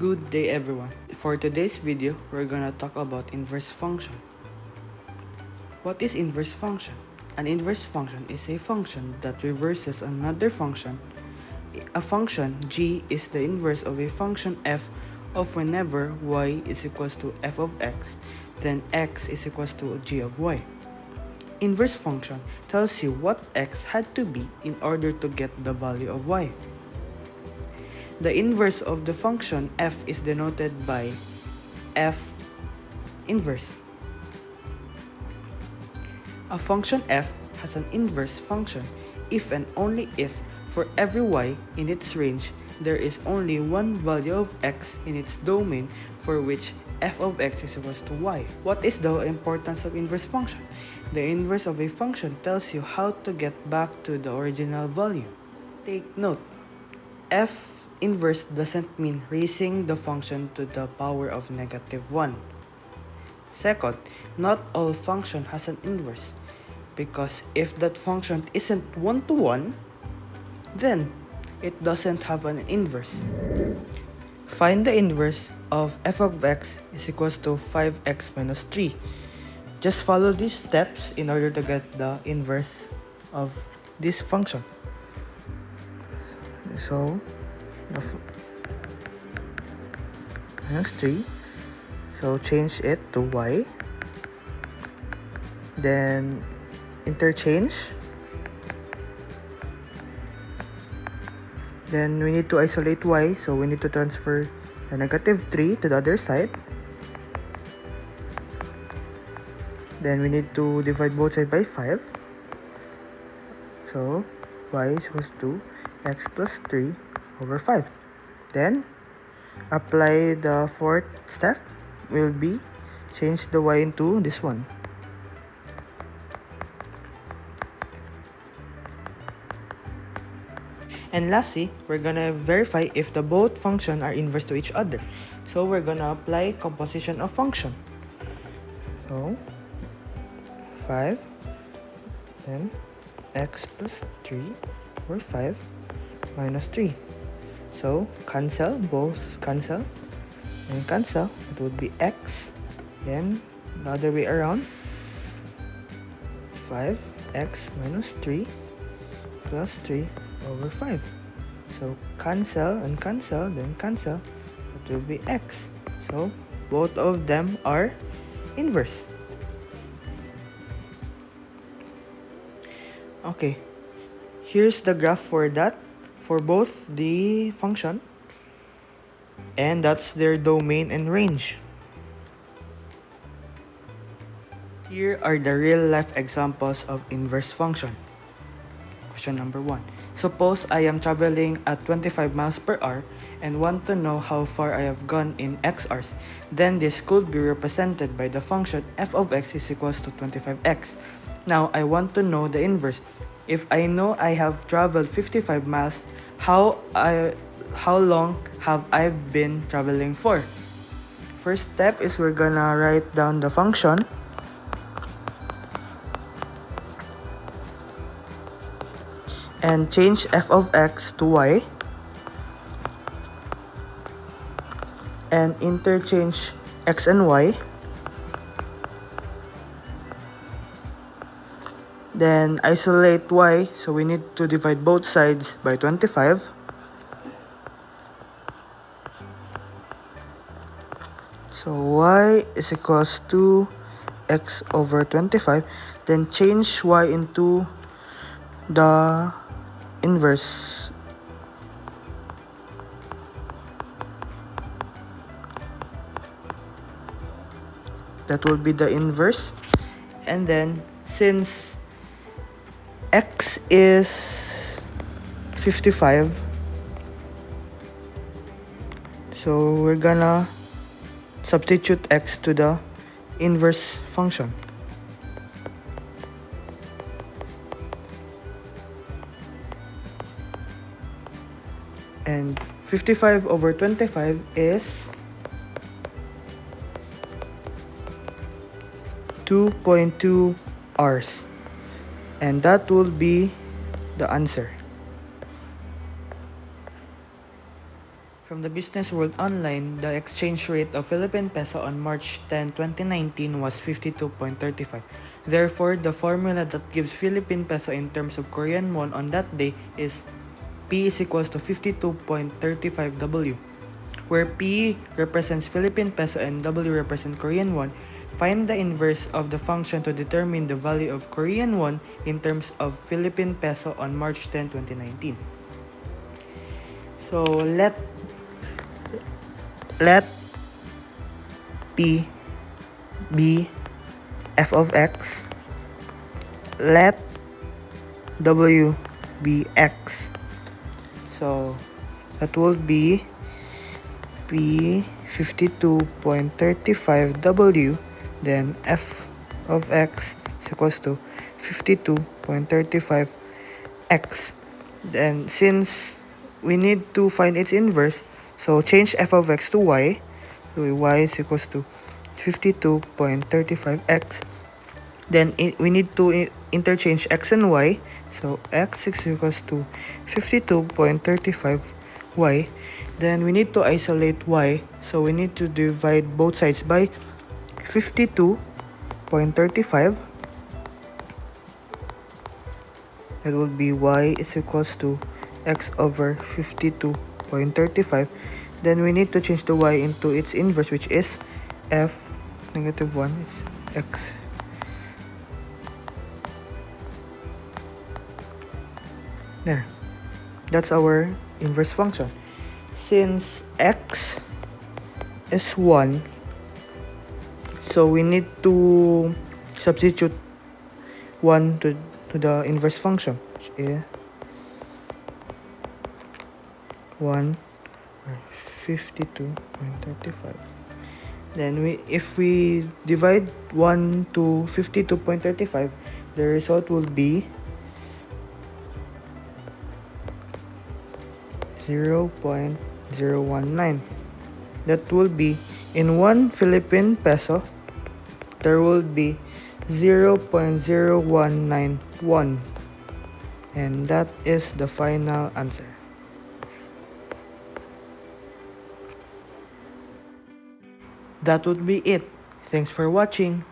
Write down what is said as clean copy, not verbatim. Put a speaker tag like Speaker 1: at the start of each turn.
Speaker 1: Good day everyone. For today's video, we're gonna talk about inverse function. What is inverse function? An inverse function is a function that reverses another function. A function g is the inverse of a function f of whenever y is equals to f of x, then x is equals to g of y. Inverse function tells you what x had to be in order to get the value of y. The inverse of the function f is denoted by f inverse. A function f has an inverse function if and only if for every y in its range there is only one value of x in its domain for which f of x is equals to y. What is the importance of inverse function? The inverse of a function tells you how to get back to the original value. Take note, f inverse doesn't mean raising the function to the power of -1. Second, not all function has an inverse, because if that function isn't one-to-one, then it doesn't have an inverse. Find the inverse of f of x is equals to 5x minus 3. Just follow these steps in order to get the inverse of this function. So, minus 3. So, change it to y. Then, interchange. Then, we need to isolate y. So, we need to transfer the -3 to the other side. Then, we need to divide both sides by 5. So, y is equals to x plus 3 over 5. Then, apply the fourth step will be change the y into this one. And lastly, we're gonna verify if the both function are inverse to each other. So we're gonna apply composition of function. So 5, then x plus 3 over 5 minus 3. So cancel, both cancel, and cancel. It would be x. Then the other way around, 5x minus 3 plus 3 over 5. So cancel and cancel, then cancel. It will be x. So both of them are inverse. Okay, here's the graph for that, for both the function, and that's their domain and range. Here are the real-life examples of inverse function. Question number 1. Suppose I am traveling at 25 miles per hour and want to know how far I have gone in x hours. Then this could be represented by the function f of x is equals to 25x. Now I want to know the inverse. If I know I have traveled 55 miles, how long have I been traveling for? First step is we're gonna write down the function. And change f of x to y. And interchange x and y. Then isolate y, so we need to divide both sides by 25. So y is equals to x over 25. Then change y into the inverse. That will be the inverse. And then since x is 55, so we're gonna substitute x to the inverse function. And 55 over 25 is 2.2 hours. And that will be the answer. From the Business World Online, the exchange rate of Philippine peso on March 10, 2019 was 52.35. Therefore, the formula that gives Philippine peso in terms of Korean won on that day is P is equals to 52.35 W, where P represents Philippine peso and W represents Korean won. Find the inverse of the function to determine the value of Korean won in terms of Philippine peso on March 10, 2019. So let P be f of x, let W be x. So that will be P 52.35 W, then f of x is equals to 52.35 x. Then since we need to find its inverse, so change f of x to y. So y is equals to 52.35x. Then we need to interchange x and y. So x is equals to 52.35y. Then we need to isolate y. So we need to divide both sides by 52.35. That will be y is equals to x over 52.35. Then we need to change the y into its inverse, which is f negative 1 is x. There. That's our inverse function. Since x is 1, so we need to substitute 1 to the inverse function, which is 1 or 52.35. Then if we divide 1 to 52.35, the result will be 0.019. That will be, in 1 Philippine peso, there will be 0.0191. And that is the final answer. That would be it. Thanks for watching.